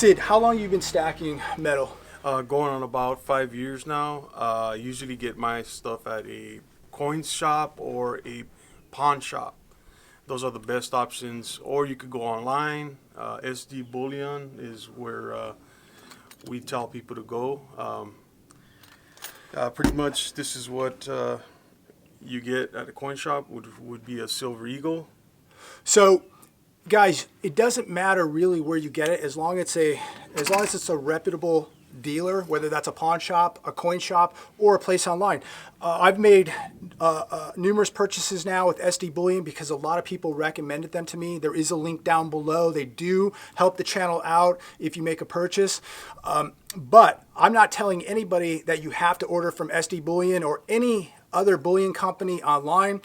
Sid, how long have you been stacking metal? Going on about 5 years now. I usually get my stuff at a coin shop or a pawn shop. Those are the best options. Or you could go online. SD Bullion is where we tell people to go. Pretty much, this is what you get at a coin shop. Would be a silver eagle. So, guys, it doesn't matter really where you get it as long as it's a reputable dealer, whether that's a pawn shop, a coin shop, or a place online. I've made numerous purchases now with SD Bullion because a lot of people recommended them to me. There is a link down below. They do help the channel out if you make a purchase. But I'm not telling anybody that you have to order from SD Bullion or any other bullion company online.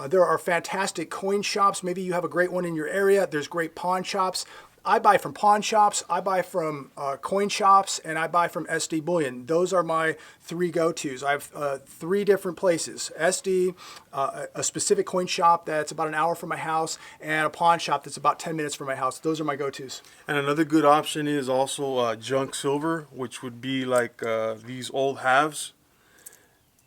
There are fantastic coin shops. Maybe you have a great one in your area. There's great pawn shops. I buy from pawn shops, I buy from coin shops, and I buy from SD Bullion. Those are my three go-tos. I have three different places. SD, a specific coin shop that's about an hour from my house, and a pawn shop that's about 10 minutes from my house. Those are my go-tos. And another good option is also junk silver, which would be like these old halves.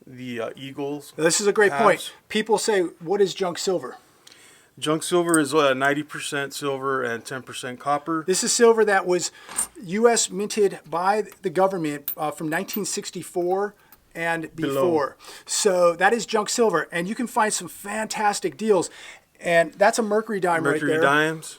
The eagles. This is a great point. People say, what is junk silver? Junk silver is 90% silver and 10% copper. This is silver that was U.S. minted by the government from 1964 and before. Below. So that is junk silver, and you can find some fantastic deals. And that's a mercury dime right there. Mercury dimes.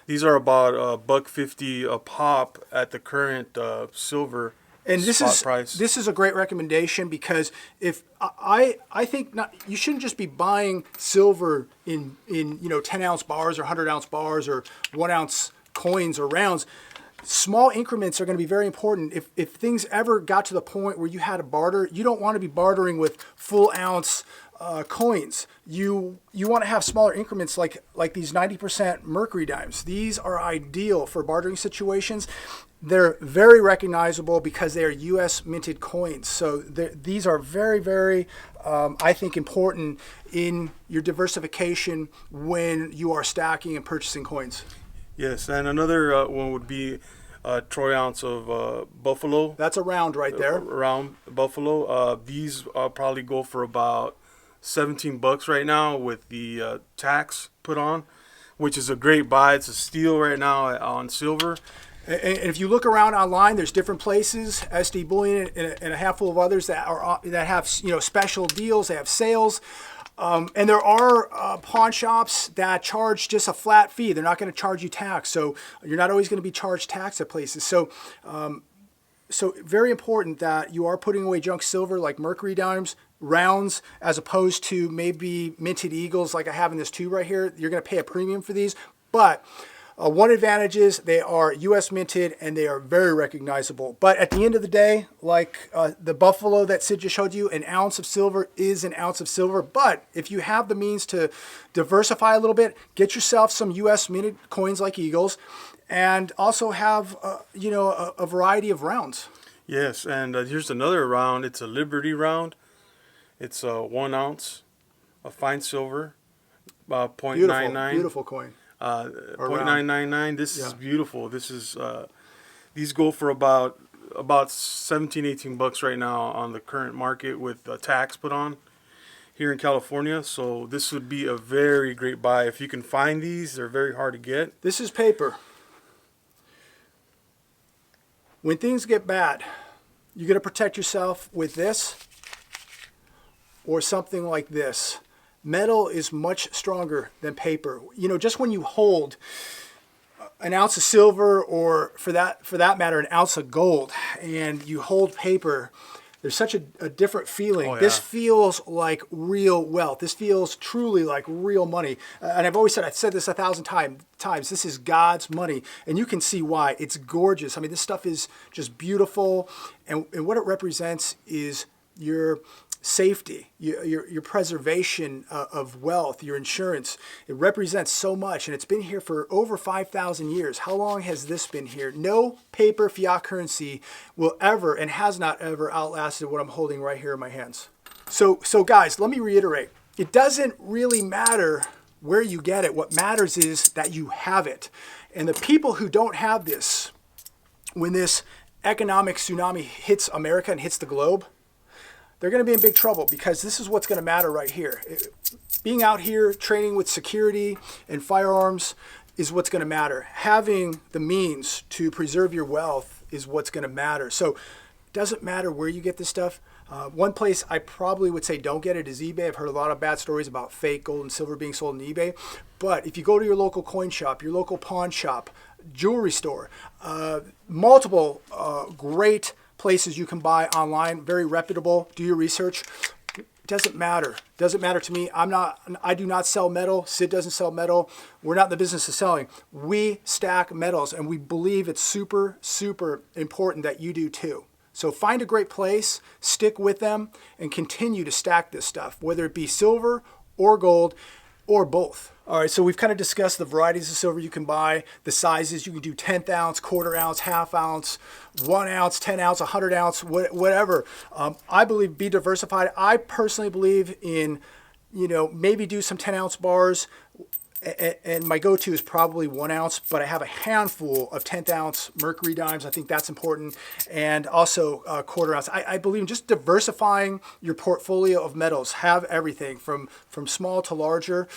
These are about $1.50 a pop at the current silver. And price. This is a great recommendation because if I think not, you shouldn't just be buying silver in 10-ounce bars or 100-ounce bars or 1-ounce coins or rounds. Small increments are going to be very important. If things ever got to the point where you had to barter, you don't want to be bartering with full ounce coins. You want to have smaller increments like these 90% mercury dimes. These are ideal for bartering situations. They're very recognizable because they are U.S. minted coins. So these are very, very, I think, important in your diversification when you are stacking and purchasing coins. Yes, and another one would be a troy ounce of buffalo. That's a round right there. Round buffalo. These probably go for about $17 right now with the tax put on, which is a great buy. It's a steal right now on silver. And if you look around online, there's different places, SD Bullion and a handful of others that have special deals. They have sales, and there are pawn shops that charge just a flat fee. They're not going to charge you tax, so you're not always going to be charged tax at places. So very important that you are putting away junk silver like mercury dimes, rounds, as opposed to maybe minted eagles like I have in this tube right here. You're going to pay a premium for these, but one advantage is they are U.S. minted and they are very recognizable. But at the end of the day, like the buffalo that Sid just showed you, an ounce of silver is an ounce of silver. But if you have the means to diversify a little bit, get yourself some U.S. minted coins like eagles, and also have a variety of rounds. Yes, and here's another round. It's a Liberty round. It's 1 ounce of fine silver, 0.99. Beautiful coin. 0.999. This is beautiful. This is these go for about $17-18 right now on the current market with tax put on here in California. So this would be a very great buy if you can find these. They're very hard to get. This is paper. When things get bad, you're going to protect yourself with this or something like this. Metal is much stronger than paper. Just when you hold an ounce of silver, or for that matter, an ounce of gold, and you hold paper, there's such a different feeling. Oh, yeah. This feels like real wealth. This feels truly like real money. And I've said this 1,000 times, this is God's money. And you can see why. It's gorgeous. I mean, this stuff is just beautiful. And what it represents is your safety, your preservation of wealth, your insurance. It represents so much, and it's been here for over 5,000 years. How long has this been here? No paper fiat currency will ever and has not ever outlasted what I'm holding right here in my hands. So guys, let me reiterate. It doesn't really matter where you get it. What matters is that you have it. And the people who don't have this, when this economic tsunami hits America and hits the globe, they're going to be in big trouble, because this is what's going to matter right here. Being out here training with security and firearms is what's going to matter. Having the means to preserve your wealth is what's going to matter. So it doesn't matter where you get this stuff. One place I probably would say don't get it is eBay. I've heard a lot of bad stories about fake gold and silver being sold on eBay. But if you go to your local coin shop, your local pawn shop, jewelry store, multiple great places you can buy online, very reputable. Do your research. It doesn't matter. Doesn't matter to me. I do not sell metal. Sid doesn't sell metal. We're not in the business of selling. We stack metals, and we believe it's super, super important that you do too. So find a great place, stick with them, and continue to stack this stuff, whether it be silver or gold or both. All right, so we've kind of discussed the varieties of silver you can buy, the sizes. You can do 10th ounce, quarter ounce, half ounce, 1 ounce, 10 ounce, 100 ounce, whatever. I believe be diversified. I personally believe in, maybe do some 10 ounce bars. And my go-to is probably 1 ounce, but I have a handful of 10th ounce mercury dimes. I think that's important. And also quarter ounce. I believe in just diversifying your portfolio of metals. Have everything from small to larger.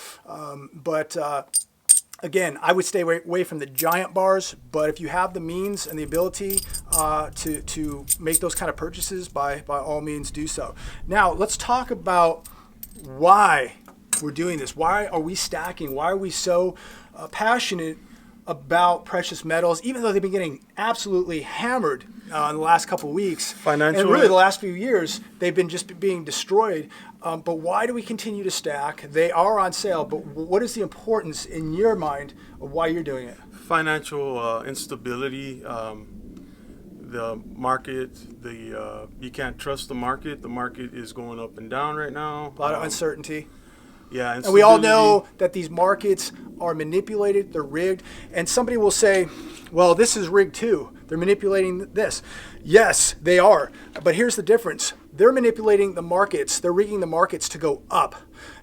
Again, I would stay away from the giant bars, but if you have the means and the ability to make those kind of purchases, by all means do so. Now, let's talk about why we're doing this. Why are we stacking? Why are we so passionate about precious metals, even though they've been getting absolutely hammered in the last couple of weeks? Financial, and really the last few years, they've been just being destroyed. But why do we continue to stack? They are on sale, but what is the importance in your mind of why you're doing it? Financial instability, the market, you can't trust the market. The market is going up and down right now. A lot of uncertainty. Yeah, and we all know that these markets are manipulated, they're rigged, and somebody will say, well, this is rigged too. They're manipulating this. Yes, they are, but here's the difference. They're manipulating the markets. They're rigging the markets to go up.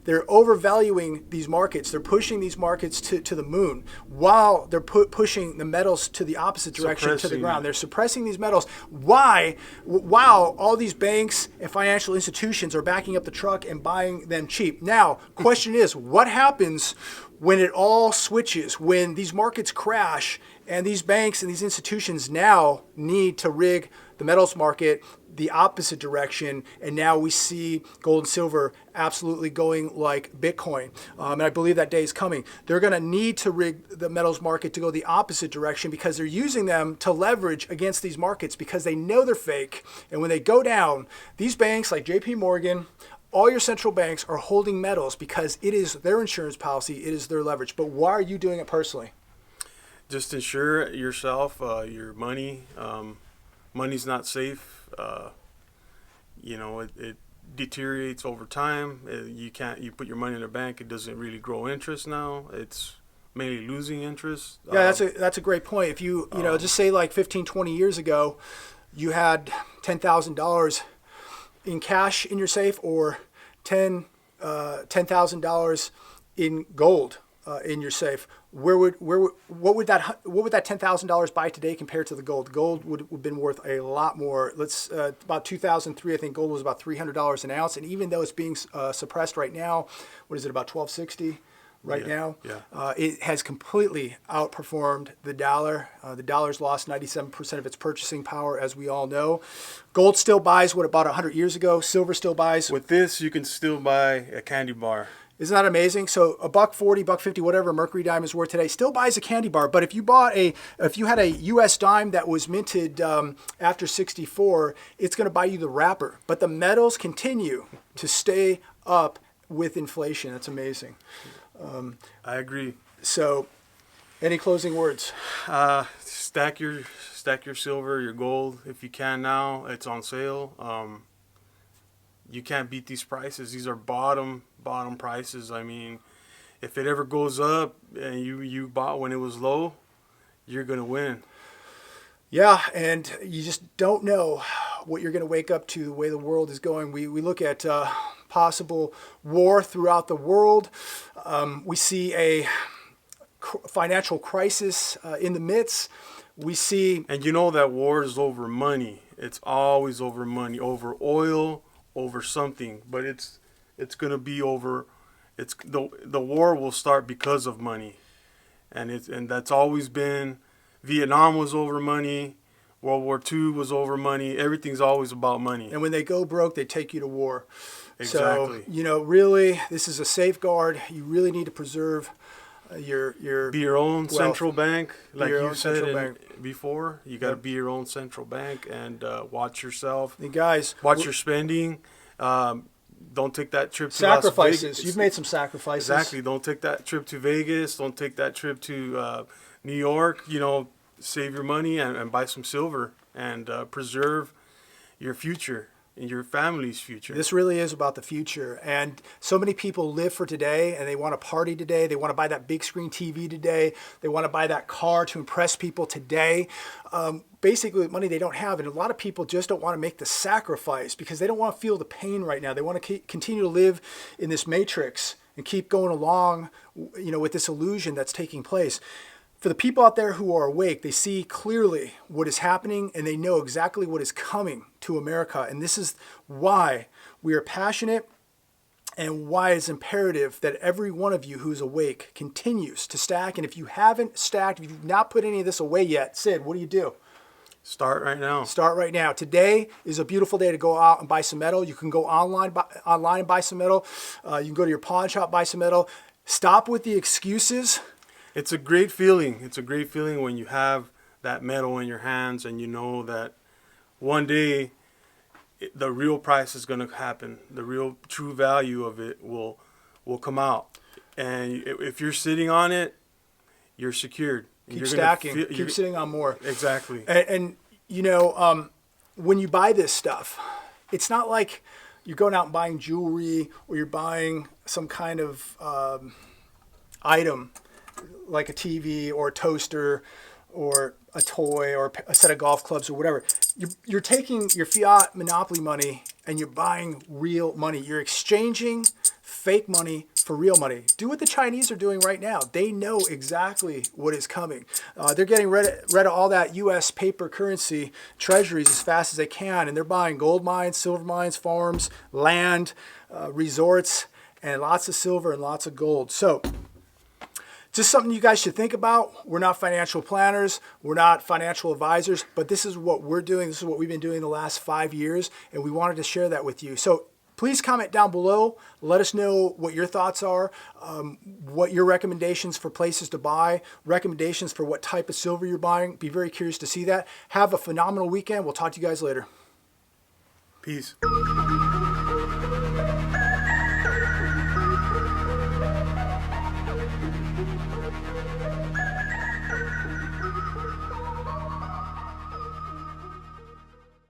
They're overvaluing these markets. They're pushing these markets to the moon while they're pushing the metals to the opposite direction, to the ground. They're suppressing these metals. Why? While all these banks and financial institutions are backing up the truck and buying them cheap. Now, question is, what happens when it all switches, when these markets crash and these banks and these institutions now need to rig the metals market the opposite direction, and now we see gold and silver absolutely going like Bitcoin. And I believe that day is coming. They're going to need to rig the metals market to go the opposite direction, because they're using them to leverage against these markets, because they know they're fake. And when they go down, these banks like JP Morgan, all your central banks are holding metals because it is their insurance policy, it is their leverage. But why are you doing it personally? Just insure yourself, your money. Money's not safe. It deteriorates over time. You put your money in a bank, it doesn't really grow interest now. It's mainly losing interest. Yeah, that's a great point. If you just say like 15, 20 years ago, you had $10,000 in cash in your safe, or $10,000 in gold in your safe. What would that $10,000 buy today compared to the gold? Gold would have been worth a lot more. About 2003, I think gold was about $300 an ounce, and even though it's being suppressed right now, what is it, about $12.60 right now? Yeah. It has completely outperformed the dollar. The dollar's lost 97% of its purchasing power, as we all know. Gold still buys what about 100 years ago. Silver still buys. With this, you can still buy a candy bar. Isn't that amazing? So $1.40, $1.50, whatever a mercury dime is worth today, still buys a candy bar. But if you had a U.S. dime that was minted after '64, it's going to buy you the wrapper. But the metals continue to stay up with inflation. That's amazing. I agree. So, any closing words? Stack your silver, your gold if you can now. It's on sale. You can't beat these prices. These are bottom prices. I mean, if it ever goes up and you bought when it was low, you're gonna win. Yeah, and you just don't know what you're gonna wake up to the way the world is going. We look at possible war throughout the world. We see a financial crisis in the midst. We see, And you know that war is over money. It's always over money, over oil, over something. But it's gonna be over. It's the war will start because of money, and that's always been. Vietnam was over money. World War II was over money. Everything's always about money. and when they go broke, they take you to war. Exactly. So, you know, really, this is a safeguard. You really need to preserve your Be your own wealth. central bank, like your you own said central bank. before. You got to be your own central bank and watch yourself. And guys, Watch your spending. Don't take that trip to Las sacrifices. Vegas. You've made some sacrifices. Exactly. Don't take that trip to Vegas. Don't take that trip to New York. You know, save your money and buy some silver and preserve your future and your family's future. This really is about the future. And so many people live for today and they want to party today. They want to buy that big screen TV today. They want to buy that car to impress people today. Basically with money they don't have. And a lot of people just don't want to make the sacrifice because they don't want to feel the pain right now. They want to continue to live in this matrix and keep going along, you know, with this illusion that's taking place. For the people out there who are awake, they see clearly what is happening and they know exactly what is coming to America. And this is why we are passionate and why it's imperative that every one of you who's awake continues to stack. And if you haven't stacked, if you've not put any of this away yet, Sid, what do you do? Start right now. Start right now. Today is a beautiful day to go out and buy some metal. You can go online and buy some metal. You can go to your pawn shop, buy some metal. Stop with the excuses. It's a great feeling. It's a great feeling when you have that metal in your hands and you know that one day the real price is going to happen. The real true value of it will come out. And if you're sitting on it, you're secured. Keep stacking. Keep sitting on more. Exactly. And you know, when you buy this stuff, it's not like you're going out and buying jewelry or you're buying some kind of item like a TV or a toaster or a toy or a set of golf clubs or whatever. You're taking your fiat monopoly money and you're buying real money. You're exchanging fake money for real money. Do what the Chinese are doing right now. They know exactly what is coming. They're getting rid of all that U.S. paper currency treasuries as fast as they can, and they're buying gold mines, silver mines, farms, land, resorts, and lots of silver and lots of gold. So just something you guys should think about. We're not financial planners. We're not financial advisors, but this is what we're doing. This is what we've been doing the last 5 years, and we wanted to share that with you. So please comment down below. Let us know what your thoughts are, what your recommendations for places to buy, recommendations for what type of silver you're buying. Be very curious to see that. Have a phenomenal weekend. We'll talk to you guys later. Peace.